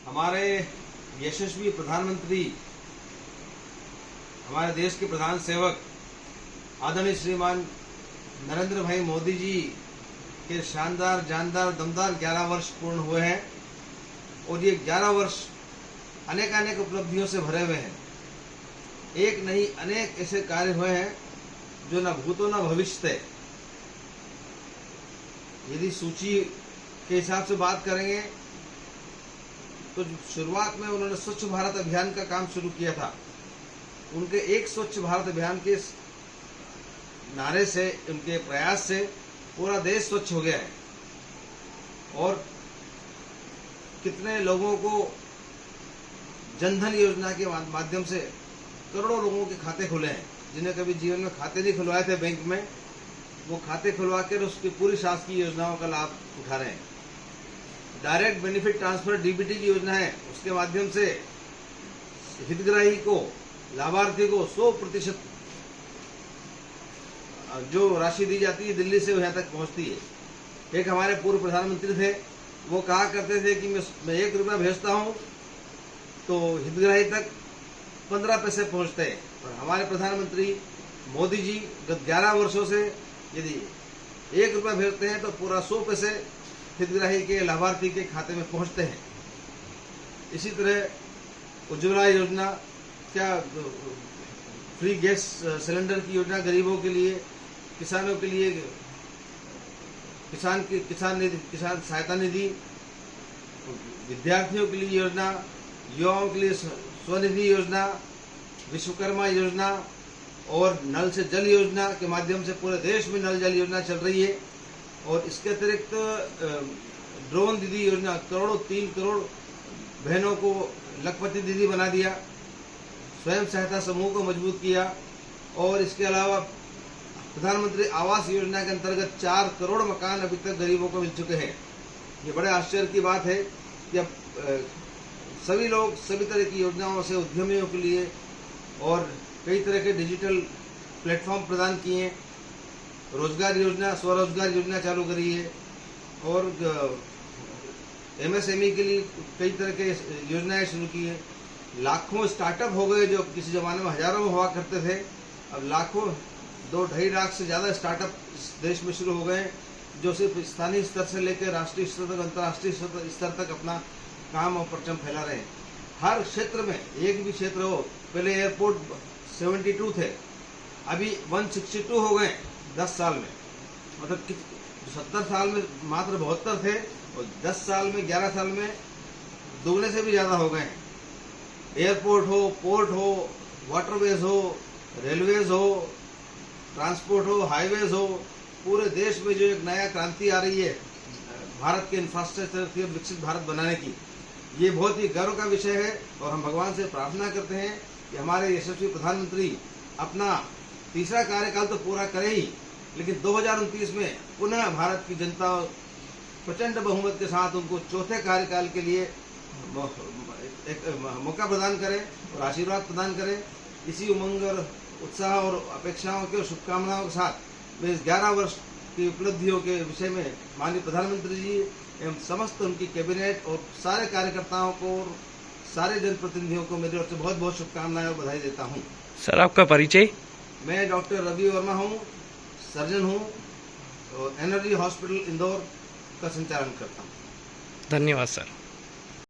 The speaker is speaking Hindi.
हमारे यशस्वी प्रधानमंत्री, हमारे देश के प्रधान सेवक आदरणीय श्रीमान नरेंद्र भाई मोदी जी के शानदार, जानदार, दमदार 11 वर्ष पूर्ण हुए हैं और ये 11 वर्ष अनेक उपलब्धियों से भरे हुए हैं। एक नहीं अनेक ऐसे कार्य हुए हैं जो न भूतो न भविष्य थे। यदि सूची के हिसाब से बात करेंगे तो शुरुआत में उन्होंने स्वच्छ भारत अभियान का काम शुरू किया था। उनके एक स्वच्छ भारत अभियान के नारे से, उनके प्रयास से पूरा देश स्वच्छ हो गया है और कितने लोगों को जनधन योजना के माध्यम से करोड़ों लोगों के खाते खुले हैं, जिन्हें कभी जीवन में खाते नहीं खुलवाए थे बैंक में, वो खाते खुलवा कर उसकी पूरी शासकीय योजनाओं का लाभ उठा रहे हैं। डायरेक्ट बेनिफिट ट्रांसफर डीबीटी की योजना है, उसके माध्यम से हितग्राही को, लाभार्थी को 100% जो राशि दी जाती है दिल्ली से यहाँ तक पहुँचती है। एक हमारे पूर्व प्रधानमंत्री थे, वो कहा करते थे कि मैं 1 रुपया भेजता हूँ तो हितग्राही तक 15 पैसे पहुँचते हैं। और हमारे प्रधानमंत्री मोदी जी गत 11 वर्षों से यदि 1 रुपया भेजते हैं तो पूरा 100 पैसे हितग्राही के, लाभार्थी के खाते में पहुँचते हैं। इसी तरह उज्ज्वला योजना, क्या फ्री गैस सिलेंडर की योजना गरीबों के लिए, किसानों के लिए, किसान सहायता निधि, विद्यार्थियों के लिए योजना, युवाओं के लिए स्वनिधि योजना, विश्वकर्मा योजना और नल से जल योजना के माध्यम से पूरे देश में नल जल योजना चल रही है। और इसके अतिरिक्त ड्रोन दीदी योजना, 3 करोड़ बहनों को लखपति दीदी बना दिया, स्वयं सहायता समूह को मजबूत किया। और इसके अलावा प्रधानमंत्री आवास योजना के अंतर्गत 4 करोड़ मकान अभी तक गरीबों को मिल चुके हैं। ये बड़े आश्चर्य की बात है कि अब सभी लोग सभी तरह की योजनाओं से उद्यमियों के लिए और कई तरह के डिजिटल प्लेटफॉर्म प्रदान किए हैं। रोजगार योजना, स्वरोजगार योजना चालू करी है और MSME के लिए कई तरह के योजनाएं शुरू की है। लाखों स्टार्टअप हो गए, जो किसी जमाने में हजारों में हुआ करते थे, अब लाखों, 2-2.5 लाख से ज़्यादा स्टार्टअप इस देश में शुरू हो गए हैं, जो सिर्फ स्थानीय स्तर से लेकर राष्ट्रीय स्तर तक, अंतर्राष्ट्रीय स्तर तक अपना काम और परचम फैला रहे हैं। हर क्षेत्र में, एक भी क्षेत्र हो, पहले एयरपोर्ट 72 थे, अभी 162 हो गए 10 साल में। मतलब 70 साल में मात्र 72 थे और 10 साल में, 11 साल में दोगुने से भी ज़्यादा हो गए हैं। एयरपोर्ट हो, पोर्ट हो, वाटरवेज हो, रेलवेज हो, ट्रांसपोर्ट हो, हाईवेज हो, पूरे देश में जो एक नया क्रांति आ रही है भारत के इंफ्रास्ट्रक्चर की विकसित भारत बनाने की, ये बहुत ही गर्व का विषय है। और हम भगवान से प्रार्थना करते हैं कि हमारे यशस्वी प्रधानमंत्री अपना तीसरा कार्यकाल तो पूरा करे ही, लेकिन 2029 में पुनः भारत की जनता प्रचंड बहुमत के साथ उनको चौथे कार्यकाल के लिए एक मौका प्रदान करें और आशीर्वाद प्रदान करें। इसी उमंग और उत्साह और अपेक्षाओं के और शुभकामनाओं के साथ मैं इस 11 वर्ष की उपलब्धियों के विषय में माननीय प्रधानमंत्री जी एवं समस्त उनकी कैबिनेट और सारे कार्यकर्ताओं को और सारे जनप्रतिनिधियों को मेरी ओर से बहुत बहुत शुभकामनाएं और बधाई देता हूं। सर, आपका परिचय? मैं डॉक्टर रवि वर्मा हूं, सर्जन हूं और एनर्जी हॉस्पिटल इंदौर का संचालन करता हूं। धन्यवाद सर।